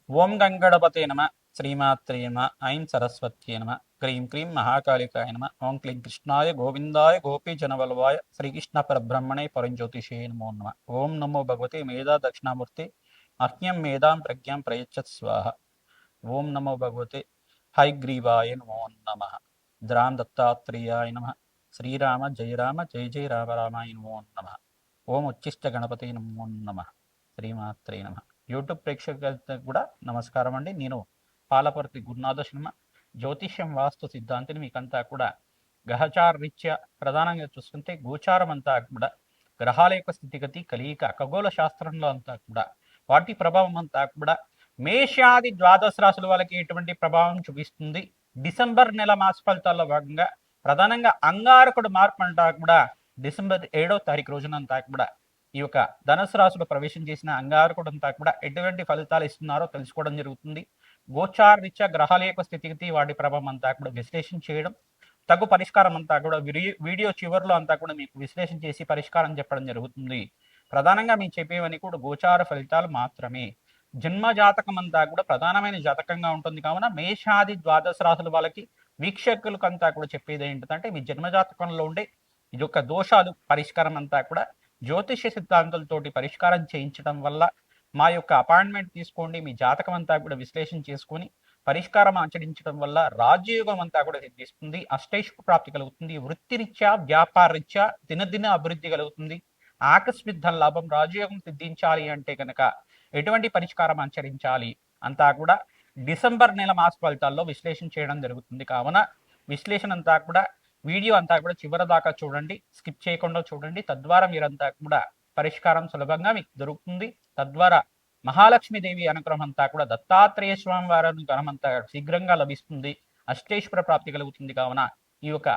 ఓం గంగణపతే నమ. శ్రీమాత్రే నమ. ఐం సరస్వత్యే నమ. క్రీం క్రీం మహాకాళికాయ నమ. ఓం క్లీం కృష్ణాయ గోవిందాయ గోపీజనవల్వాయ శ్రీకృష్ణ పరబ్రహ్మణే పరంజ్యోతిషే నమో నమ. ఓం నమో భగవతే మేధా దక్షిణామూర్తి అహ్యం మేధాం ప్రజ్ఞాం ప్రయచ్చత్ స్వాహ. ఓం నమో భగవతే హైగ్రీవాయ నమో నమ. ద్రాం దత్తాత్రేయాయ నమ. శ్రీరామ జయ రామ జయ జయ రామ రామాయ నమో నమ. ఓం ఉచ్చిష్ట గణపతి నమో నమ. శ్రీమాత్రే నమ. యూట్యూబ్ ప్రేక్షకులకు కూడా నమస్కారం అండి. నేను పాలపర్తి గురునాథ శర్మ, జ్యోతిష్యం వాస్తు సిద్ధాంతిని. మీకంతా కూడా గ్రహచార రీత్యా ప్రధానంగా చూసుకుంటే గోచారం అంతా కూడా గ్రహాల యొక్క స్థితిగతి కలియిక ఖగోళ శాస్త్రంలో అంతా కూడా వాటి ప్రభావం అంతా కూడా మేషాది ద్వాదశ రాశుల వాళ్ళకి ఎటువంటి ప్రభావం చూపిస్తుంది, డిసెంబర్ నెల మాస ఫలితాల్లో భాగంగా ప్రధానంగా అంగారకుడు మార్పు అంతా కూడా డిసెంబర్ 7వ తారీఖు రోజునంతా కూడా ఈ యొక్క ధనుసు రాశిలో ప్రవేశం చేసిన అంగారకుడు అంతా కూడా ఎటువంటి ఫలితాలు ఇస్తున్నారో తెలుసుకోవడం జరుగుతుంది. గోచార రీత్యా గ్రహాల యొక్క స్థితిగతి వాటి ప్రభావం అంతా కూడా విశ్లేషణ చేయడం, తగు పరిష్కారం అంతా కూడా వీడియో చివరిలో అంతా కూడా మీకు విశ్లేషణ చేసి పరిష్కారం చెప్పడం జరుగుతుంది. ప్రధానంగా మేము చెప్పేవన్నీ కూడా గోచార ఫలితాలు మాత్రమే. జన్మ జాతకం అంతా కూడా ప్రధానమైన జాతకంగా ఉంటుంది కావున మేషాది ద్వాదశ రాశుల వాళ్ళకి వీక్షకులకంతా కూడా చెప్పేది ఏంటంటే మీ జన్మ జాతకంలో ఉండే ఈ యొక్క దోషాలు పరిష్కారం అంతా కూడా జ్యోతిష్య సిద్ధాంతాలతోటి పరిష్కారం చేయించడం వల్ల మా యొక్క అపాయింట్మెంట్ తీసుకోండి, మీ జాతకం అంతా కూడా విశ్లేషణ చేసుకొని పరిష్కారం ఆచరించడం వల్ల రాజ్యయోగం అంతా కూడా సిద్ధిస్తుంది, అష్టైశ్వ ప్రాప్తి కలుగుతుంది, వృత్తిరీత్యా వ్యాపార రీత్యా దినదిన అభివృద్ధి కలుగుతుంది, ఆకస్మిక ధన లాభం. రాజయోగం సిద్ధించాలి అంటే కనుక ఎటువంటి పరిష్కారం ఆచరించాలి అంతా కూడా డిసెంబర్ నెల మాస ఫలితాల్లో విశ్లేషణ చేయడం జరుగుతుంది. కావున విశ్లేషణ అంతా కూడా వీడియో అంతా కూడా చివరి దాకా చూడండి, స్కిప్ చేయకుండా చూడండి. తద్వారా మీరంతా కూడా పరిష్కారం సులభంగా మీకు దొరుకుతుంది. తద్వారా మహాలక్ష్మీదేవి అనుగ్రహం అంతా కూడా దత్తాత్రేయ స్వామి వారి అనుగ్రహం అంతా శీఘ్రంగా లభిస్తుంది, అష్టైశ్వర ప్రాప్తి కలుగుతుంది. కావున ఈ యొక్క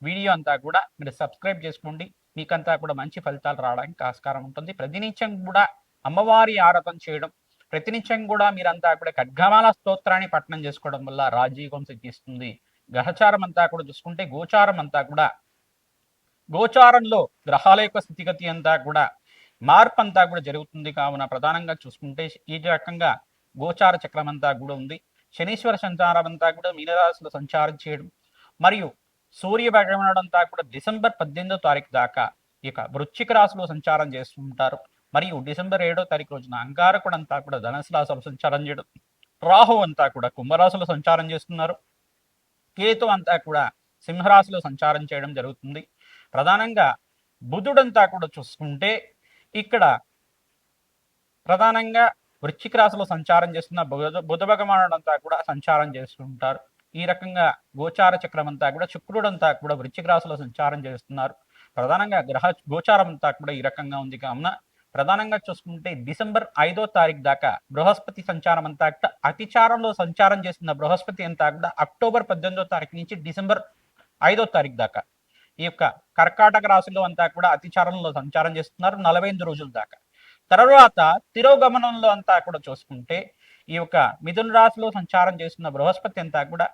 వీడియో అంతా కూడా మీరు సబ్స్క్రైబ్ చేసుకోండి, మీకంతా కూడా మంచి ఫలితాలు రావడానికి ఆస్కారం ఉంటుంది. ప్రతినిత్యం కూడా అమ్మవారి ఆరాధన చేయడం, ప్రతినిత్యం కూడా మీరంతా కూడా ఖడ్గమాల స్తోత్రాన్ని పఠనం చేసుకోవడం వల్ల రాజయోగం సిద్ధిస్తుంది. గ్రహచారం అంతా కూడా చూసుకుంటే గోచారం అంతా కూడా గోచారంలో గ్రహాల యొక్క స్థితిగతి అంతా కూడా మార్పు అంతా కూడా జరుగుతుంది. కావున ప్రధానంగా చూసుకుంటే ఈ రకంగా గోచార చక్రం అంతా కూడా ఉంది. శనీశ్వర సంచారం అంతా కూడా మీనరాశిలో సంచారం చేయడం, మరియు సూర్య భగవానుడు అంతా కూడా డిసెంబర్ 18వ తారీఖు దాకా ఇక వృశ్చిక రాశిలో సంచారం చేస్తుంటారు. మరియు డిసెంబర్ 7వ తారీఖు రోజున అంగారకుడు అంతా కూడా ధనుసు రాశిలో సంచారం చేయడం, రాహు అంతా కూడా కుంభరాశిలో సంచారం చేస్తున్నారు, కేతు అంతా కూడా సింహరాశిలో సంచారం చేయడం జరుగుతుంది. ప్రధానంగా బుధుడంతా కూడా చూసుకుంటే ఇక్కడ ప్రధానంగా వృశ్చిక రాశిలో సంచారం చేస్తున్న బుధ భగవానుడు అంతా కూడా సంచారం చేస్తుంటారు. ఈ రకంగా గోచార చక్రం అంతా కూడా శుక్రుడంతా కూడా వృశ్చిక రాశిలో సంచారం చేస్తున్నారు. ప్రధానంగా గ్రహ గోచారం అంతా కూడా ఈ రకంగా ఉంది. కావున ప్రధానంగా చూసుకుంటే డిసెంబర్ 5వ తారీఖు దాకా బృహస్పతి సంచారం అంతా అతిచారంలో సంచారం చేస్తున్న బృహస్పతి అంతా కూడా అక్టోబర్ 18వ తారీఖు నుంచి డిసెంబర్ 5వ తారీఖు దాకా ఈ యొక్క కర్కాటక రాశిలో అంతా కూడా అతిచారంలో సంచారం చేస్తున్నారు 48 రోజుల దాకా. తర్వాత తిరోగమనంలో అంతా కూడా చూసుకుంటే ఈ యొక్క మిథున రాశిలో సంచారం చేస్తున్న బృహస్పతి అంతా కూడా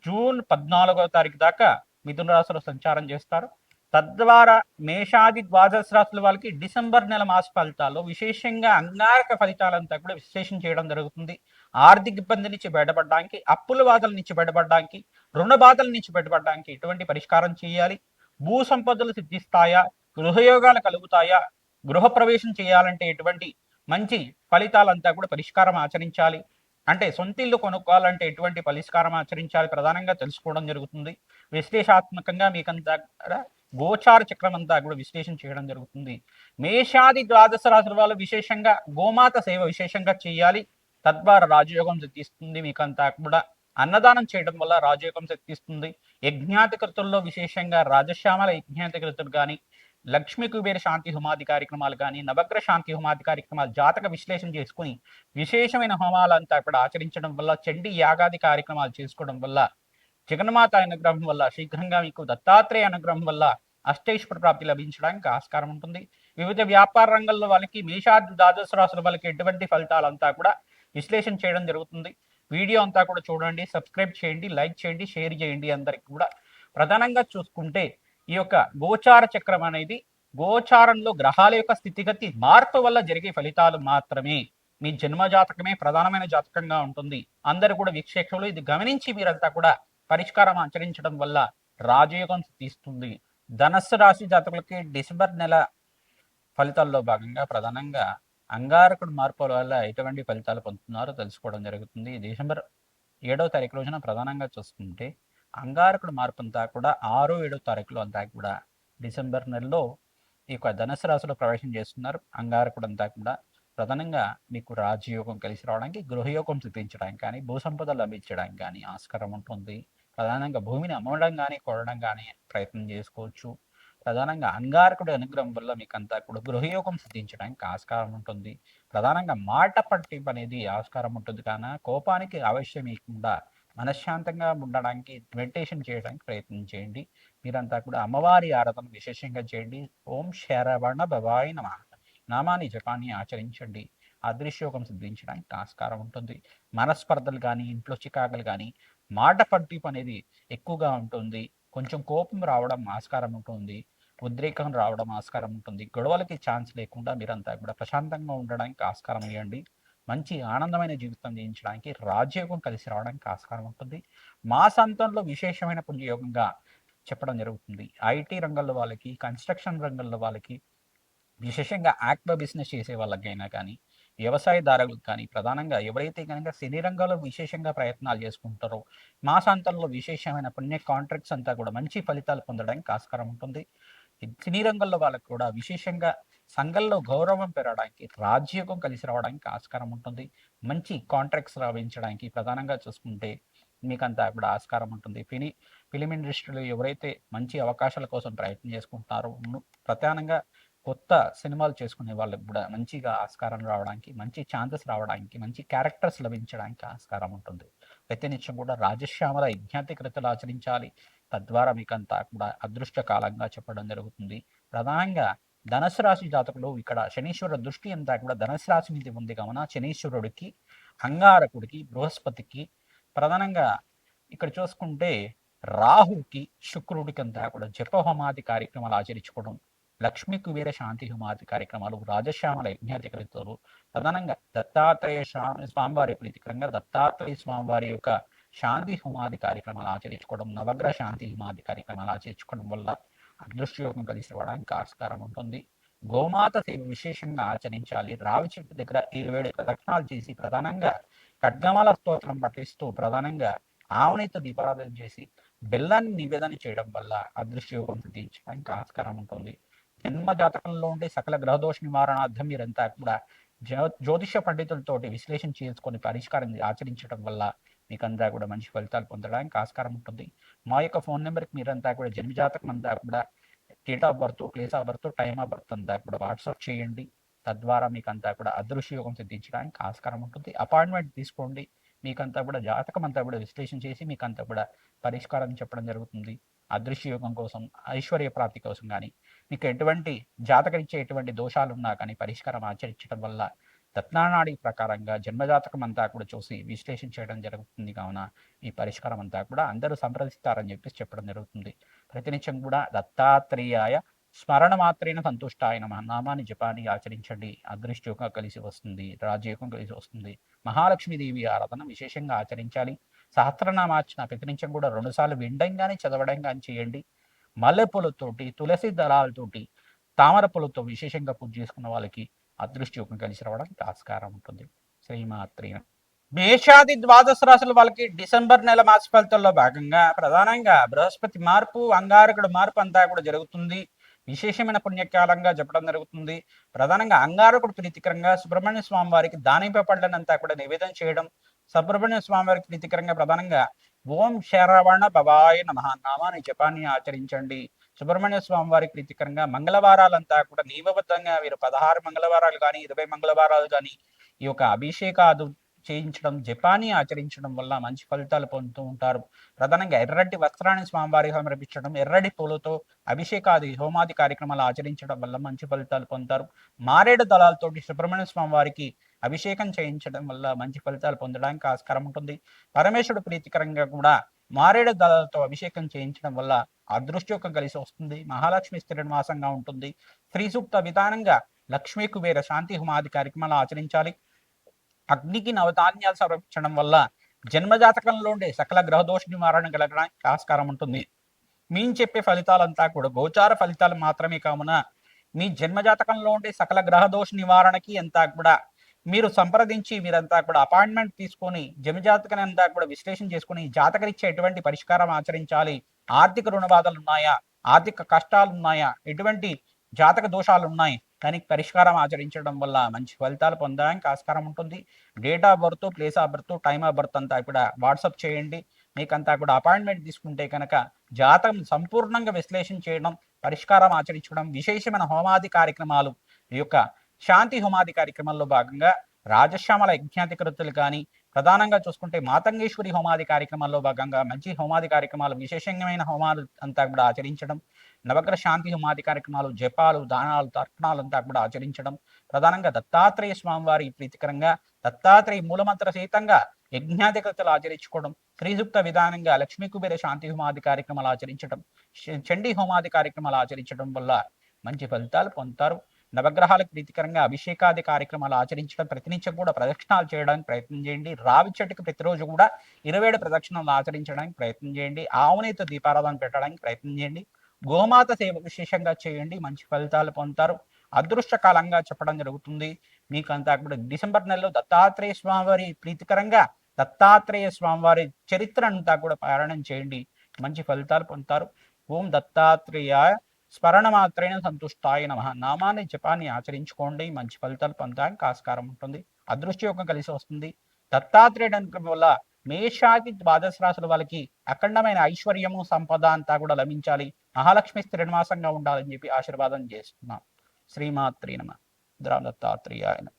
జూన్ 14వ తారీఖు దాకా మిథున రాశిలో సంచారం చేస్తారు. తద్వారా మేషాది ద్వాదశ రాశుల వాళ్ళకి డిసెంబర్ నెల మాస ఫలితాల్లో విశేషంగా అంగారక ఫలితాలంతా కూడా విశ్లేషణ చేయడం జరుగుతుంది. ఆర్థిక ఇబ్బంది నుంచి బయటపడడానికి, అప్పుల బాధల నుంచి బయటపడడానికి, రుణ బాధల నుంచి బయటపడడానికి ఎటువంటి పరిష్కారం చేయాలి, భూ సంపదలు సిద్ధిస్తాయా, గృహయోగాలు కలుగుతాయా, గృహ ప్రవేశం చేయాలంటే ఎటువంటి మంచి ఫలితాలంతా కూడా పరిష్కారం ఆచరించాలి, అంటే సొంత ఇల్లు కొనుక్కోవాలంటే ఎటువంటి పరిష్కారం ఆచరించాలి ప్రధానంగా తెలుసుకోవడం జరుగుతుంది. విశ్లేషాత్మకంగా మీకంతా గోచార చక్రం అంతా కూడా విశ్లేషణ చేయడం జరుగుతుంది. మేషాది ద్వాదశ రాశుల వాళ్ళు విశేషంగా గోమాత సేవ విశేషంగా చేయాలి, తద్వారా రాజయోగం సిద్ధిస్తుంది. మీకంతా కూడా అన్నదానం చేయడం వల్ల రాజయోగం సిద్ధిస్తుంది. యజ్ఞాతికృతుల్లో విశేషంగా రాజశ్యామల యజ్ఞాతికృతులు కానీ, లక్ష్మీ కుబేర శాంతి హోమాది కార్యక్రమాలు కానీ, నవగ్రహ శాంతి హోమాది కార్యక్రమాలు జాతక విశ్లేషణ చేసుకుని విశేషమైన హోమాలంతా కూడా ఆచరించడం వల్ల, చండీ యాగాది కార్యక్రమాలు చేసుకోవడం వల్ల, జగన్మాత అనుగ్రహం వల్ల, శీఘ్రంగా మీకు దత్తాత్రేయ అనుగ్రహం వల్ల అష్టైశ్వర ప్రాప్తి లభించడానికి ఆస్కారం ఉంటుంది. వివిధ వ్యాపార రంగంలో వాళ్ళకి మేషాది ద్వాదశ రాశుల వాళ్ళకి ఎటువంటి ఫలితాలంతా కూడా విశ్లేషణ చేయడం జరుగుతుంది. వీడియో అంతా కూడా చూడండి, సబ్స్క్రైబ్ చేయండి, లైక్ చేయండి, షేర్ చేయండి అందరికి కూడా. ప్రధానంగా చూసుకుంటే ఈ యొక్క గోచార చక్రం అనేది గోచారంలో గ్రహాల యొక్క స్థితిగతి మార్పు వల్ల జరిగే ఫలితాలు మాత్రమే. మీ జన్మ జాతకమే ప్రధానమైన జాతకంగా ఉంటుంది. అందరూ కూడా వీక్షకులు ఇది గమనించి మీరంతా కూడా పరిష్కారం ఆచరించడం వల్ల రాజయోగం తీస్తుంది. ధనస్సు రాశి జాతకులకి డిసెంబర్ నెల ఫలితాల్లో భాగంగా ప్రధానంగా అంగారకుడు మార్పుల వల్ల ఎటువంటి ఫలితాలు పొందుతున్నారో తెలుసుకోవడం జరుగుతుంది. డిసెంబర్ 7వ తారీఖు రోజున ప్రధానంగా చూసుకుంటే అంగారకుడు మార్పు అంతా కూడా 6, 7 తారీఖులు అంతా కూడా డిసెంబర్ నెలలో ఈ యొక్క ధనుసు రాశిలో ప్రవేశం చేస్తున్నారు. అంగారకుడు అంతా కూడా ప్రధానంగా మీకు రాజయోగం కలిసి రావడానికి, గృహయోగం సిద్ధించడానికి కానీ, భూసంపద లభించడానికి కానీ ఆస్కారం ఉంటుంది. ప్రధానంగా భూమిని అమ్మడం కానీ, కొనడం కానీ ప్రయత్నం చేసుకోవచ్చు. ప్రధానంగా అంగారకుడి అనుగ్రహం వల్ల మీకు అంతా కూడా గృహయోగం సిద్ధించడానికి ఆస్కారం ఉంటుంది. ప్రధానంగా మాట పట్టింపు అనేది ఆస్కారం ఉంటుంది. కానీ కోపానికి ఆవశ్యం లేకుండా మనశ్శాంతంగా ఉండడానికి మెడిటేషన్ చేయడానికి ప్రయత్నం చేయండి. మీరంతా కూడా అమ్మవారి ఆరాధన విశేషంగా చేయండి. ఓం శరవణ భవాయ నమః నామాన్ని జపాన్ని ఆచరించండి. అదృశ్యోగం సిద్ధించడానికి ఆస్కారం ఉంటుంది. మనస్పర్ధలు కానీ, ఇంట్లో చికాకులు కానీ, మాట పట్టింపు అనేది ఎక్కువగా ఉంటుంది. కొంచెం కోపం రావడం ఆస్కారం ఉంటుంది. ఉద్రేకం రావడం ఆస్కారం ఉంటుంది. గొడవలకి ఛాన్స్ లేకుండా మీరంతా కూడా ప్రశాంతంగా ఉండడానికి ఆస్కారం ఇవ్వండి. మంచి ఆనందమైన జీవితం జీవించడానికి రాజయోగం కలిసి రావడానికి ఆస్కారం ఉంటుంది. మాసాంతంలో విశేషమైన పుణ్యయోగంగా చెప్పడం జరుగుతుంది. ఐటీ రంగంలో వాళ్ళకి, కన్స్ట్రక్షన్ రంగంలో వాళ్ళకి, విశేషంగా ఆక్వా బిజినెస్ చేసే వాళ్ళకైనా కానీ, వ్యవసాయదారులకు కానీ, ప్రధానంగా ఎవరైతే కనుక సినీ రంగంలో విశేషంగా ప్రయత్నాలు చేసుకుంటారో మాసాంతంలో విశేషమైన పుణ్య కాంట్రాక్ట్స్ అంతా కూడా మంచి ఫలితాలు పొందడానికి ఆస్కారం ఉంటుంది. సినీ రంగంలో వాళ్ళకు కూడా విశేషంగా సంఘంలో గౌరవం పెరగడానికి, రాజయోగం కలిసి రావడానికి ఆస్కారం ఉంటుంది. మంచి కాంట్రాక్ట్స్ లభించడానికి ప్రధానంగా చూసుకుంటే మీకంతా కూడా ఆస్కారం ఉంటుంది. ఫిలిం ఇండస్ట్రీలో ఎవరైతే మంచి అవకాశాల కోసం ప్రయత్నం చేసుకుంటున్నారో ప్రధానంగా కొత్త సినిమాలు చేసుకునే వాళ్ళకి కూడా మంచిగా ఆస్కారం రావడానికి, మంచి ఛాన్సెస్ రావడానికి, మంచి క్యారెక్టర్స్ లభించడానికి ఆస్కారం ఉంటుంది. ప్రతినిత్యం కూడా రాజశ్యామల యజ్ఞాతి కృతులు ఆచరించాలి. తద్వారా మీకంతా కూడా అదృష్ట కాలంగా చెప్పడం జరుగుతుంది. ప్రధానంగా ధనుసు రాశి జాతకులు ఇక్కడ శనీశ్వర దృష్టి అంతా కూడా ధనుసు రాశి మీద ఉంది కావున శనీశ్వరుడికి, అంగారకుడికి, బృహస్పతికి, ప్రధానంగా ఇక్కడ చూసుకుంటే రాహుకి, శుక్రుడికి అంతా కూడా జపహోమాది కార్యక్రమాలు ఆచరించుకోవడం, లక్ష్మీ కుబేర శాంతి హోమాది కార్యక్రమాలు, రాజశ్యామల యజ్ఞాతి కృతులు, ప్రధానంగా దత్తాత్రేయ స్వామివారి ప్రీతికరంగా దత్తాత్రేయ స్వామివారి యొక్క శాంతి హోమాది కార్యక్రమాలు ఆచరించుకోవడం, నవగ్రహ శాంతి హోమాది కార్యక్రమాలు ఆచరించుకోవడం వల్ల అదృష్టయోగం కలిసి రావడానికి ఆస్కారం ఉంటుంది. గోమాత సేవ విశేషంగా ఆచరించాలి. రావి చెట్టు దగ్గర 27 ప్రదక్షిణాలు చేసి ప్రధానంగా ఖడ్గమాల స్తోత్రం పఠిస్తూ ప్రధానంగా ఆవునితో దీపారాధన చేసి బెల్లాన్ని నివేదన చేయడం వల్ల అదృష్టయోగం సిద్ధించడానికి ఆస్కారం ఉంటుంది. జన్మ జాతకంలో ఉండే సకల గ్రహదోష నివారణార్థం మీరంతా కూడా జ్యోతిష పండితులతోటి విశ్లేషణ చేసుకొని పరిష్కారం ఆచరించడం వల్ల మీకంతా కూడా మంచి ఫలితాలు పొందడానికి ఆస్కారం ఉంటుంది. మా యొక్క ఫోన్ నెంబర్కి మీరంతా కూడా జన్మజాతకం అంతా కూడా date of birth, place of birth, time of birth అంతా కూడా వాట్సాప్ చేయండి. తద్వారా మీకంతా కూడా అదృశ్యయోగం సిద్ధించడానికి ఆస్కారం ఉంటుంది. అపాయింట్మెంట్ తీసుకోండి. మీకంతా కూడా జాతకం అంతా కూడా విశ్లేషణ చేసి మీకంతా కూడా పరిష్కారం చెప్పడం జరుగుతుంది. అదృశ్యయోగం కోసం, ఐశ్వర్య ప్రాప్తి కోసం కానీ, మీకు ఎటువంటి జాతకరీత్యా ఎటువంటి దోషాలు ఉన్నా కానీ పరిష్కారం ఆచరించడం వల్ల రత్నానాడి ప్రకారంగా జన్మజాతకం అంతా కూడా చూసి విశ్లేషణ చేయడం జరుగుతుంది. కావున ఈ పరిష్కారం అంతా కూడా అందరూ సంప్రదిస్తారని చెప్పేసి చెప్పడం జరుగుతుంది. ప్రతినిత్యం కూడా దత్తాత్రేయాయ స్మరణ మాత్రేన సంతుష్టాయ నమః నామాన్ని జపాన్ని ఆచరించండి. అదృష్టయోగం కలిసి వస్తుంది, రాజయోగం కలిసి వస్తుంది. మహాలక్ష్మీదేవి ఆరాధన విశేషంగా ఆచరించాలి. సహస్రనామార్చన ప్రతినిత్యం కూడా 2 సార్లు వినడం కానీ చదవడం కానీ చేయండి. మల్లెపూలతోటి, తులసి దళాలతోటి, తామర పూలతో విశేషంగా పూజ చేసుకున్న వాళ్ళకి అదృష్టయోగం కలిసి రావడానికి ఆస్కారం ఉంటుంది. శ్రీమాత్రి మేషాది ద్వాదశ రాశుల వాళ్ళకి డిసెంబర్ నెల మాస ఫలితాల్లో భాగంగా ప్రధానంగా బృహస్పతి మార్పు, అంగారకుడు మార్పు అంతా కూడా జరుగుతుంది. విశేషమైన పుణ్యకాలంగా చెప్పడం జరుగుతుంది. ప్రధానంగా అంగారకుడు ప్రీతికరంగా సుబ్రహ్మణ్య స్వామి వారికి దానిపై పడ్డనంతా కూడా నివేదన చేయడం, సుబ్రహ్మణ్య స్వామి వారికి ప్రీతికరంగా ప్రధానంగా ఓం శరవణ భవాయ నమః నామాన్ని జపాన్ని ఆచరించండి. సుబ్రహ్మణ్య స్వామి వారికి ప్రీతికరంగా మంగళవారాలంతా కూడా నియమబద్ధంగా వీరు 16 మంగళవారాలు కానీ 20 మంగళవారాలు కానీ ఈ యొక్క అభిషేకాదు చేయించడం, జపాన్ని ఆచరించడం వల్ల మంచి ఫలితాలు పొందుతూ ఉంటారు. ప్రధానంగా ఎర్రటి వస్త్రాన్ని స్వామివారికి సమర్పించడం, ఎర్రటి పూలతో అభిషేకాది హోమాది కార్యక్రమాలు ఆచరించడం వల్ల మంచి ఫలితాలు పొందుతారు. మారేడు దళాలతోటి సుబ్రహ్మణ్య స్వామి వారికి అభిషేకం చేయించడం వల్ల మంచి ఫలితాలు పొందడానికి ఆస్కారం ఉంటుంది. పరమేశ్వరుడు ప్రీతికరంగా కూడా మారేడు దళాలతో అభిషేకం చేయించడం వల్ల అదృష్టయోగం కలిసి వస్తుంది. మహాలక్ష్మి స్థిరనివాసంగా ఉంటుంది. స్త్రీ సూక్త విధానంగా లక్ష్మీ కుబేర శాంతి హోమాది కార్యక్రమాలు ఆచరించాలి. అగ్నికి నవధాన్యాలు సమర్పించడం వల్ల జన్మజాతకంలో ఉండే సకల గ్రహదోష నివారణ కలగడానికి ఆస్కారం ఉంటుంది. మేము చెప్పే ఫలితాలంతా కూడా గోచార ఫలితాలు మాత్రమే కావున మీ జన్మజాతకంలో ఉండే సకల గ్రహదోష నివారణకి అంతా కూడా మీరు సంప్రదించి మీరంతా కూడా అపాయింట్మెంట్ తీసుకొని జన్మజాతకం అంతా కూడా విశ్లేషణ చేసుకుని జాతకరీత్యా ఎటువంటి పరిష్కారం ఆచరించాలి, ఆర్థిక రుణ బాధలు ఉన్నాయా, ఆర్థిక కష్టాలు ఉన్నాయా, ఎటువంటి జాతక దోషాలు ఉన్నాయి, దానికి పరిష్కారం ఆచరించడం వల్ల మంచి ఫలితాలు పొందడానికి ఆస్కారం ఉంటుంది. Date of birth, place of birth, time of birth అంతా కూడా వాట్సాప్ చేయండి. మీకంతా కూడా అపాయింట్మెంట్ తీసుకుంటే కనుక జాతకం సంపూర్ణంగా విశ్లేషణ చేయడం, పరిష్కారం ఆచరించడం, విశేషమైన హోమాది కార్యక్రమాలు, ఈ యొక్క శాంతి హోమాది కార్యక్రమాల్లో భాగంగా రాజశ్యామల యజ్ఞాధికృతులు కానీ, ప్రధానంగా చూసుకుంటే మాతంగేశ్వరి హోమాది కార్యక్రమాల్లో భాగంగా మంచి హోమాది కార్యక్రమాలు, విశేషమైన హోమాలు అంతా కూడా ఆచరించడం, నవగ్రహ శాంతి హోమాది కార్యక్రమాలు, జపాలు, దానాలు, తర్పణాలు అంతా కూడా ఆచరించడం, ప్రధానంగా దత్తాత్రేయ స్వామివారి ప్రీతికరంగా దత్తాత్రేయ మూలమంత్ర సహితంగా యజ్ఞాధికృతలు ఆచరించుకోవడం, శ్రీసూక్త విధానంగా లక్ష్మీ కుబేర శాంతి హోమాది కార్యక్రమాలు ఆచరించడం, చండీ హోమాది కార్యక్రమాలు ఆచరించడం వల్ల మంచి ఫలితాలు పొందుతారు. నవగ్రహాలకు ప్రీతికరంగా అభిషేకాది కార్యక్రమాలు ఆచరించడం, ప్రతినిత్యం కూడా ప్రదక్షిణాలు చేయడానికి ప్రయత్నం చేయండి. రావి చెట్టుకు ప్రతిరోజు కూడా 27 ప్రదక్షిణాలు ఆచరించడానికి ప్రయత్నం చేయండి. ఆవునేతో దీపారాధన పెట్టడానికి ప్రయత్నం చేయండి. గోమాత సేవ విశేషంగా చేయండి, మంచి ఫలితాలు పొందుతారు. అదృష్టకాలంగా చెప్పడం జరుగుతుంది. మీకు అంతా కూడా డిసెంబర్ నెలలో దత్తాత్రేయ స్వామివారి ప్రీతికరంగా దత్తాత్రేయ స్వామివారి చరిత్ర అంతా కూడా పారాయణం చేయండి, మంచి ఫలితాలు పొందుతారు. ఓం దత్తాత్రేయ స్మరణ మాత్రైన సంతుష్టాయ నమః నామాన్ని జపాన్ని ఆచరించుకోండి, మంచి ఫలితాలు పొందడానికి ఆస్కారం ఉంటుంది. అదృష్టయోగం కలిసి వస్తుంది. దత్తాత్రేయుడు అనుగ్రహం వల్ల మేషాది ద్వాదశ రాశుల వాళ్ళకి అఖండమైన ఐశ్వర్యము, సంపద అంతా కూడా లభించాలి, మహాలక్ష్మి స్థిరనివాసంగా ఉండాలని చెప్పి ఆశీర్వాదం చేస్తున్నాం. శ్రీమాత్రే నమః. దత్తాత్రేయాయ నమః.